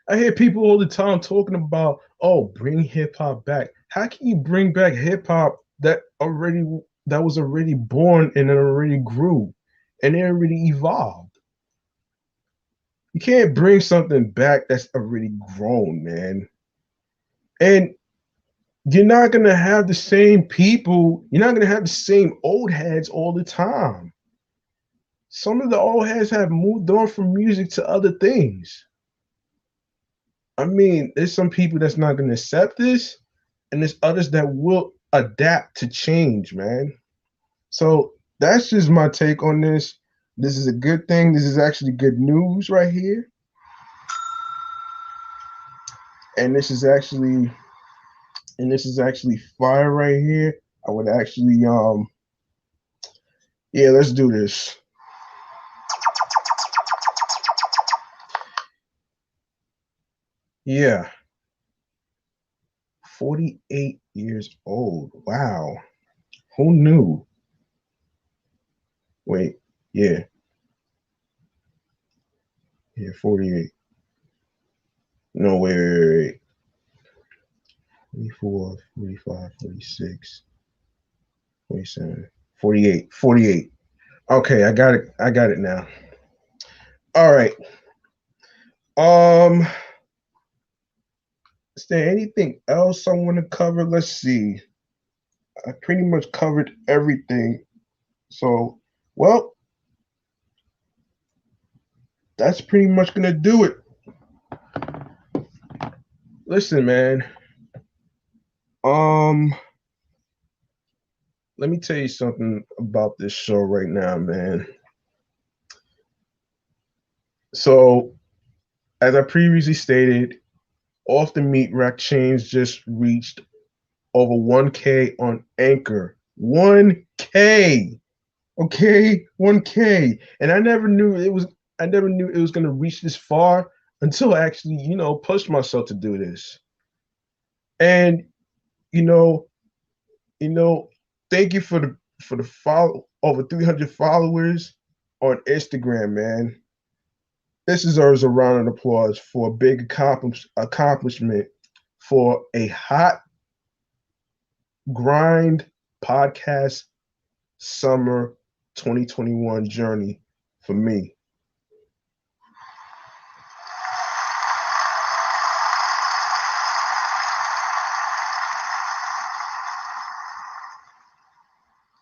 I hear people all the time talking about, oh, bring hip hop back. How can you bring back hip hop that was already born and it already grew and it already evolved? You can't bring something back that's already grown, man. And you're not gonna have the same people, you're not gonna have the same old heads all the time. Some of the old heads have moved on from music to other things. I mean, there's some people that's not gonna accept this, and there's others that will adapt to change, man. So that's just my take on this. This is a good thing. This is actually good news right here. And this is actually fire right here. I would actually yeah, let's do this. Yeah. 48 years old. Wow. Who knew? Wait, yeah. Yeah, 48. No, wait. 44, 45, 46, 47, 48, 48. Okay, I got it. I got it now. All right. Um, is there anything else I want to cover? Let's see. I pretty much covered everything. So, well, that's pretty much gonna do it. Listen, man. Um, let me tell you something about this show right now, man. So, as I previously stated, Off the Meatrack Chainz just reached over 1K on Anchor. 1K. Okay, 1K. And I never knew it was going to reach this far until I actually, pushed myself to do this. And you know, you know, thank you for the follow over 300 followers on Instagram, man. This deserves a round of applause for a big accomplishment for a hot grind podcast summer 2021 journey for me.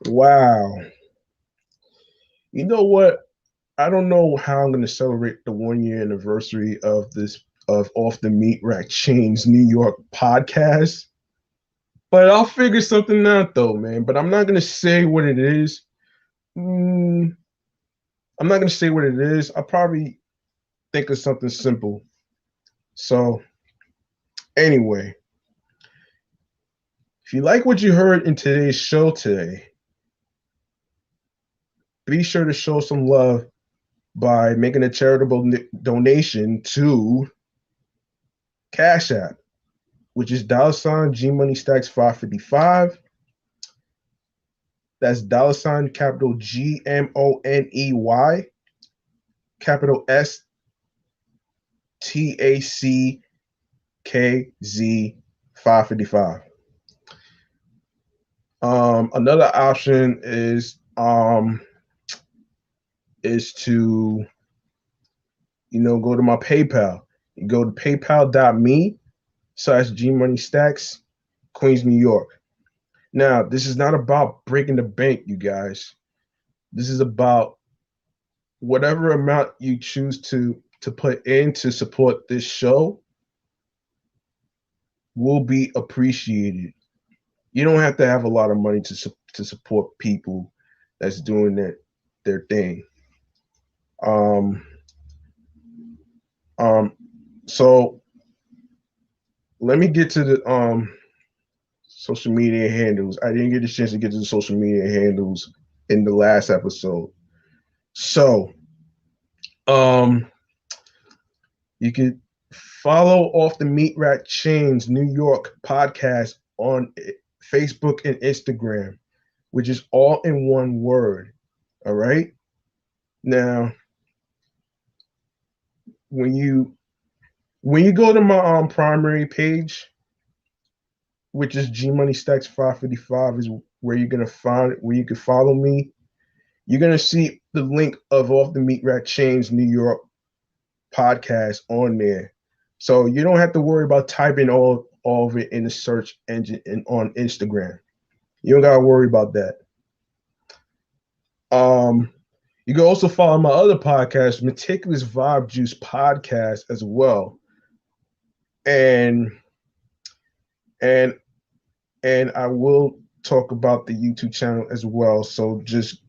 Wow. You know what? I don't know how I'm going to celebrate the 1 year anniversary of this of Off the Meatrack Chainz New York podcast, but I'll figure something out though, man. But I'm not going to say what it is. I'm not going to say what it is. I'll probably think of something simple. So, anyway, if you like what you heard in today's show today, be sure to show some love by making a charitable donation to Cash App, which is $G Money Stacks 555. That's capital GMONEY, capital STACKZ 555. Another option is to go to my PayPal. You go to paypal.me/GMoneyStacks, Queens, New York. Now, this is not about breaking the bank, you guys. This is about whatever amount you choose to put in to support this show will be appreciated. You don't have to have a lot of money to support people that's doing their thing. So let me get to the social media handles. I didn't get a chance to get to the social media handles in the last episode. So you can follow Off the Meatrack Chainz New York podcast on Facebook and Instagram, which is all in one word. All right. Now, when you go to my primary page, which is G Money Stacks 555, is where you can follow me. You're gonna see the link of Off the Meatrack Chainz New York podcast on there. So you don't have to worry about typing all of it in the search engine and on Instagram. You don't gotta worry about that. You can also follow my other podcast, Meticulous Vibe Juice Podcast, as well. And I will talk about the YouTube channel as well. So just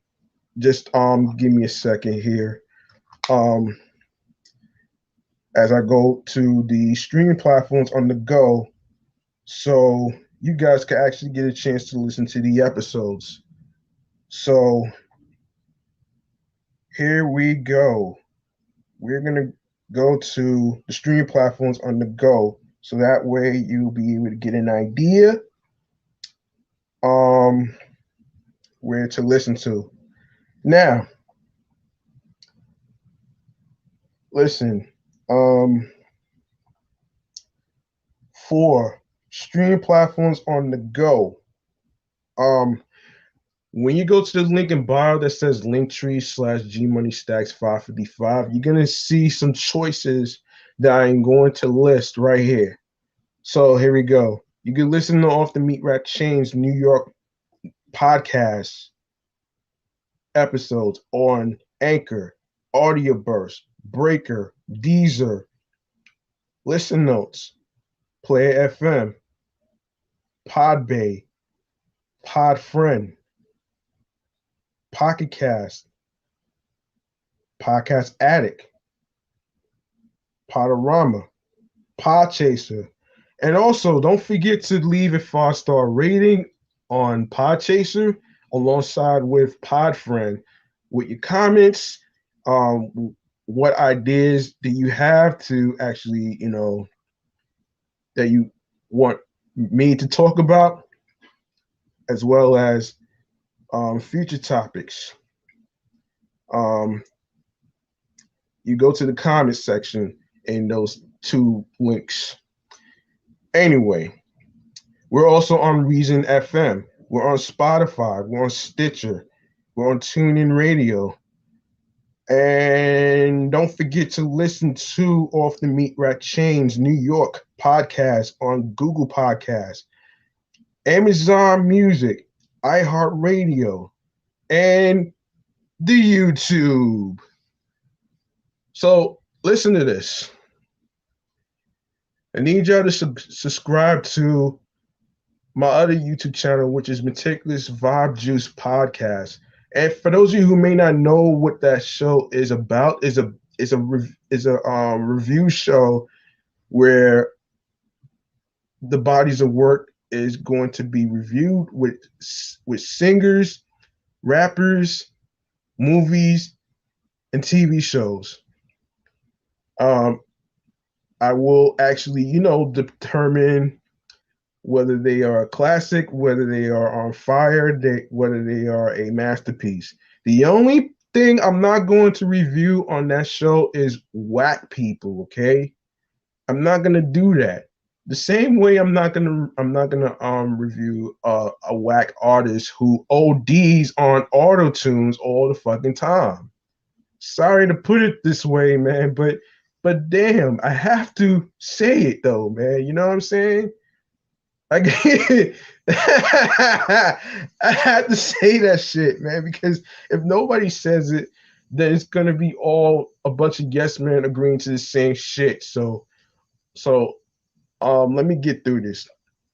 give me a second here. As I go to the streaming platforms on the go, so you guys can actually get a chance to listen to the episodes. So here we go. We're gonna go to the streaming platforms on the go, so that way you'll be able to get an idea where to listen to. Now, listen, for streaming platforms on the go, when you go to the link in bio that says Linktree/GMoneyStacks555, you're gonna see some choices that I'm going to list right here. So here we go. You can listen to Off the Meatrack Chainz New York podcast episodes on Anchor, Audio Burst, Breaker, Deezer, Listen Notes, Player FM, Podbay, Podfriend, Pocket Cast, Podcast Addict, Podorama, Podchaser, and also don't forget to leave a 5-star rating on Podchaser alongside with Podfriend with your comments. What ideas do you have to actually, that you want me to talk about, as well as future topics. You go to the comments section in those two links. Anyway, we're also on Reason FM. We're on Spotify. We're on Stitcher. We're on TuneIn Radio. And don't forget to listen to Off the Meatrack Chainz New York podcast on Google Podcasts, Amazon Music, iHeartRadio, and the YouTube. So listen to this. I need y'all to subscribe to my other YouTube channel, which is Meticulous Vibe Juice Podcast. And for those of you who may not know what that show is about, is a review show where the bodies of work is going to be reviewed with singers, rappers, movies, and TV shows. I will actually, determine whether they are a classic, whether they are on fire, whether they are a masterpiece. The only thing I'm not going to review on that show is whack people, okay? I'm not gonna do that. The same way I'm not gonna review a whack artist who ODs on auto tunes all the fucking time. Sorry to put it this way, man, but damn, I have to say it though, man. You know what I'm saying? I had to say that shit, man, because if nobody says it, then it's gonna be all a bunch of yes men agreeing to the same shit. So let me get through this.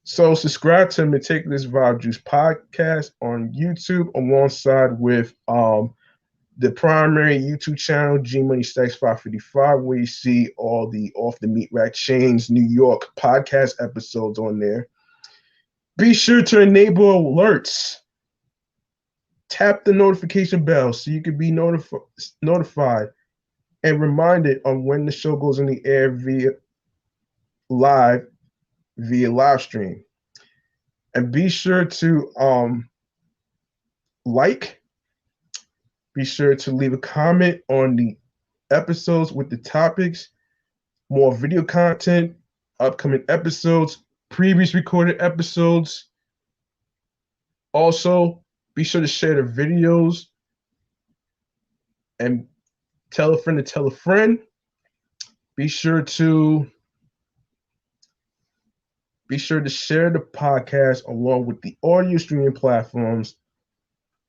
So subscribe to Meticulous Vibe Juice Podcast on YouTube alongside with the primary YouTube channel, G Money Stacks 555, where you see all the Off the Meatrack Chainz New York podcast episodes on there. Be sure to enable alerts. Tap the notification bell so you can be notified and reminded on when the show goes on the air via live stream. And be sure to be sure to leave a comment on the episodes with the topics, more video content, upcoming episodes, previous recorded episodes. Also, be sure to share the videos and tell a friend to tell a friend. Be sure to share the podcast along with the audio streaming platforms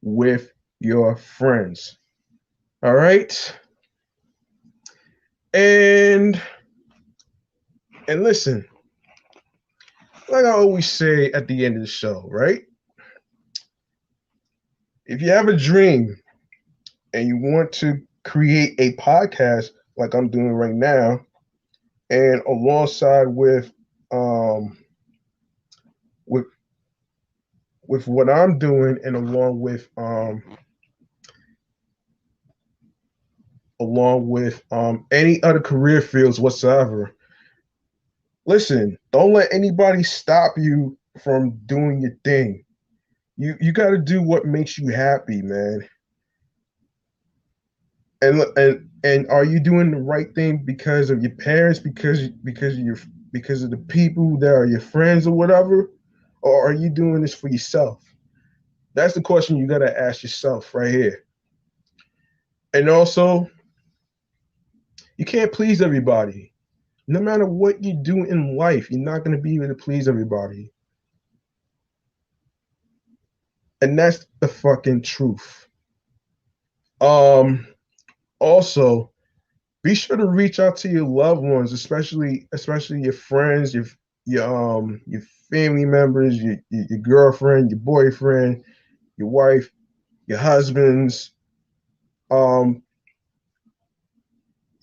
with your friends. All right. And listen, like I always say at the end of the show, right? If you have a dream and you want to create a podcast like I'm doing right now, and alongside with what I'm doing, and along with any other career fields whatsoever, listen, don't let anybody stop you from doing your thing. You got to do what makes you happy, man. And are you doing the right thing because of your parents, because of the people that are your friends or whatever, or are you doing this for yourself? That's the question you got to ask yourself right here. And also, you can't please everybody. No matter what you do in life, you're not going to be able to please everybody. And that's the fucking truth. Also, be sure to reach out to your loved ones, especially your friends, your family members, your girlfriend, your boyfriend, your wife, your husbands. You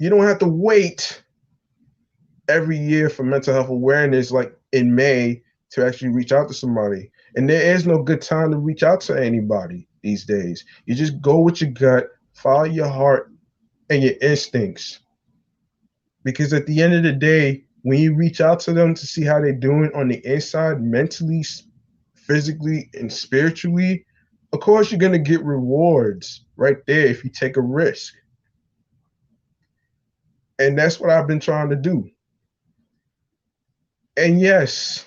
don't have to wait every year for mental health awareness, like in May, to actually reach out to somebody. And there is no good time to reach out to anybody these days. You just go with your gut, follow your heart and your instincts. Because at the end of the day, when you reach out to them to see how they're doing on the inside, mentally, physically, and spiritually, of course, you're going to get rewards right there if you take a risk. And that's what I've been trying to do. And yes,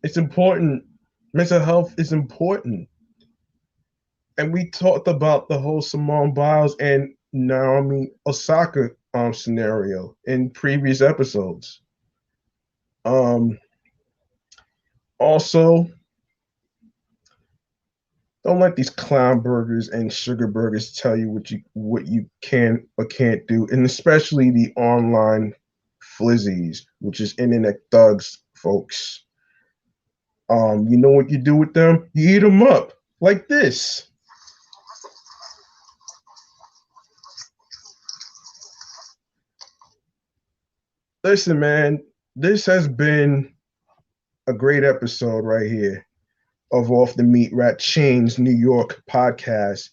it's important. Mental health is important. and we talked about the whole Simone Biles and Naomi Osaka scenario in previous episodes. Um, Also, don't let these clown burgers and sugar burgers tell you what you can or can't do, and especially the online flizzies, which is internet thugs, folks. You know what you do with them? You eat them up like this. Listen, man, this has been a great episode right here of Off the Meatrack Chainz New York podcast.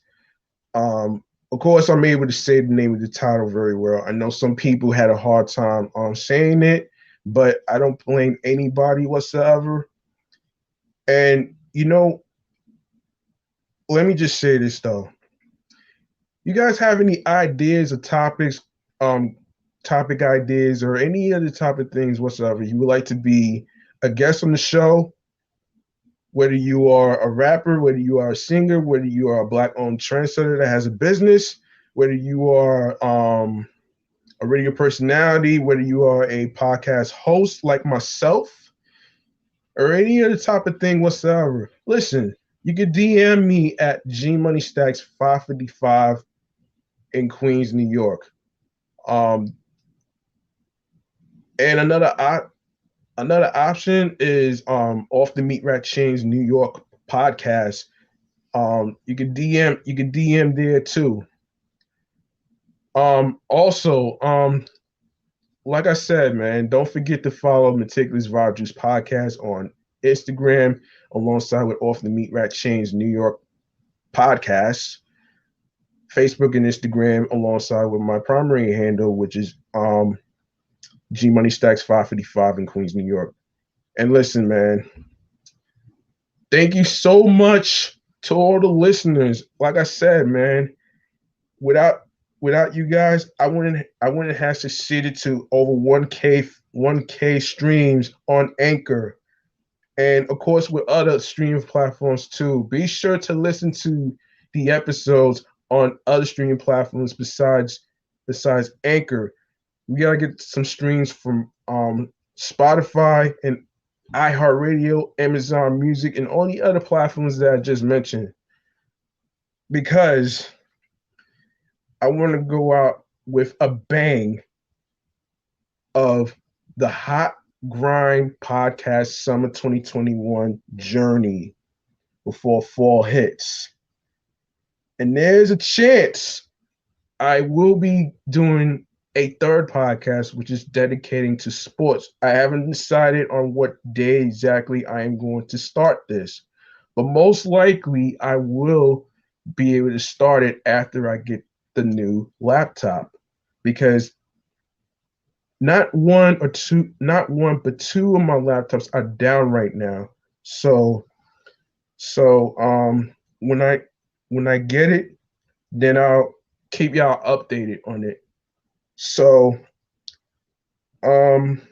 Of course, I'm able to say the name of the title very well. I know some people had a hard time saying it, but I don't blame anybody whatsoever. And let me just say this though. You guys have any ideas or topics, um, topic ideas, or any other topic things whatsoever you would like to be a guest on the show? Whether you are a rapper, whether you are a singer, whether you are a black-owned trendsetter that has a business, whether you are a radio personality, whether you are a podcast host like myself, or any other type of thing whatsoever. Listen, you can DM me at gmoneystacks555 in Queens, New York. Um, and another option is off the Meatrack Chainz New York podcast. You can DM there too. Also, like I said, man, don't forget to follow Meticulous Vibe Juice podcast on Instagram alongside with Off the Meatrack Chainz New York podcast, Facebook and Instagram alongside with my primary handle, which is G Money Stacks 555 in Queens, New York. And listen, man, thank you so much to all the listeners. Like I said, man, without you guys, I wouldn't have succeeded to over 1K streams on Anchor, and of course with other streaming platforms too. Be sure to listen to the episodes on other streaming platforms besides Anchor. We gotta get some streams from Spotify and iHeartRadio, Amazon Music, and all the other platforms that I just mentioned, because I want to go out with a bang of the Hot Grind Podcast Summer 2021 journey before fall hits. And there's a chance I will be doing a third podcast, which is dedicating to sports. I haven't decided on what day exactly I am going to start this, but most likely I will be able to start it after I get the new laptop, because not one, but two of my laptops are down right now. So when I get it, then I'll keep y'all updated on it. So um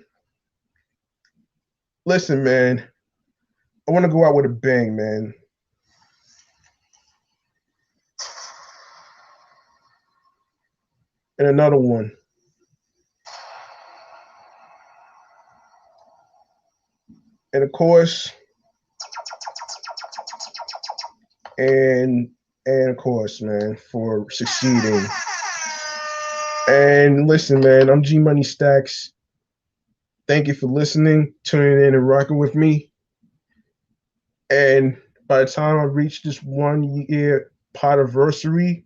listen, man, I want to go out with a bang, man. And another one. And of course, and of course, man, for succeeding. And listen, man, I'm G Money Stacks. Thank you for listening, tuning in, and rocking with me. And by the time I reach this 1 year podiversary,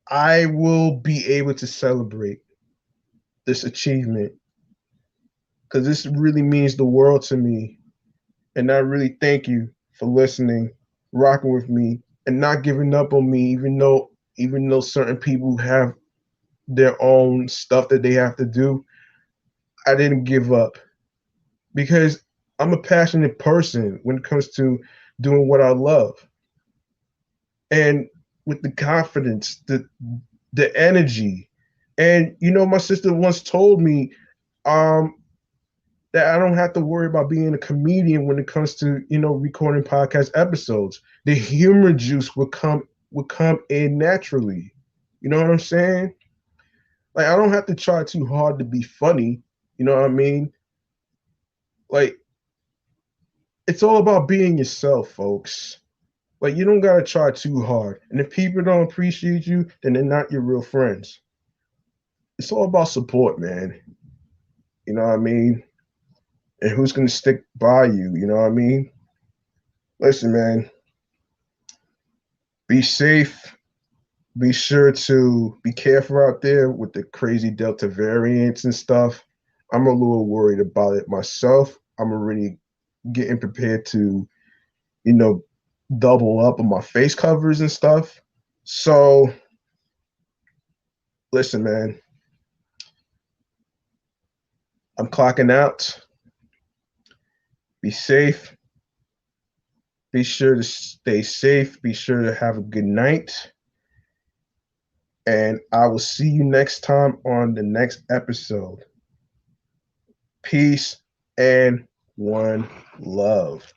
I will be able to celebrate this achievement, because this really means the world to me. And I really thank you for listening, rocking with me, and not giving up on me, even though certain people have their own stuff that they have to do. I didn't give up, because I'm a passionate person when it comes to doing what I love. And with the confidence, the energy. And my sister once told me, um, that I don't have to worry about being a comedian when it comes to, recording podcast episodes. The humor juice would come in naturally. You know what I'm saying? Like I don't have to try too hard to be funny. You know what I mean? Like it's all about being yourself, folks. Like you don't gotta try too hard. And if people don't appreciate you, then they're not your real friends. It's all about support, man. You know what I mean? And who's gonna stick by you, you know what I mean? Listen, man, be safe. Be sure to be careful out there with the crazy Delta variants and stuff. I'm a little worried about it myself. I'm already getting prepared to, you know, double up on my face covers and stuff. So, listen, man, I'm clocking out. Be safe. Be sure to stay safe. Be sure to have a good night. And I will see you next time on the next episode. Peace and one love.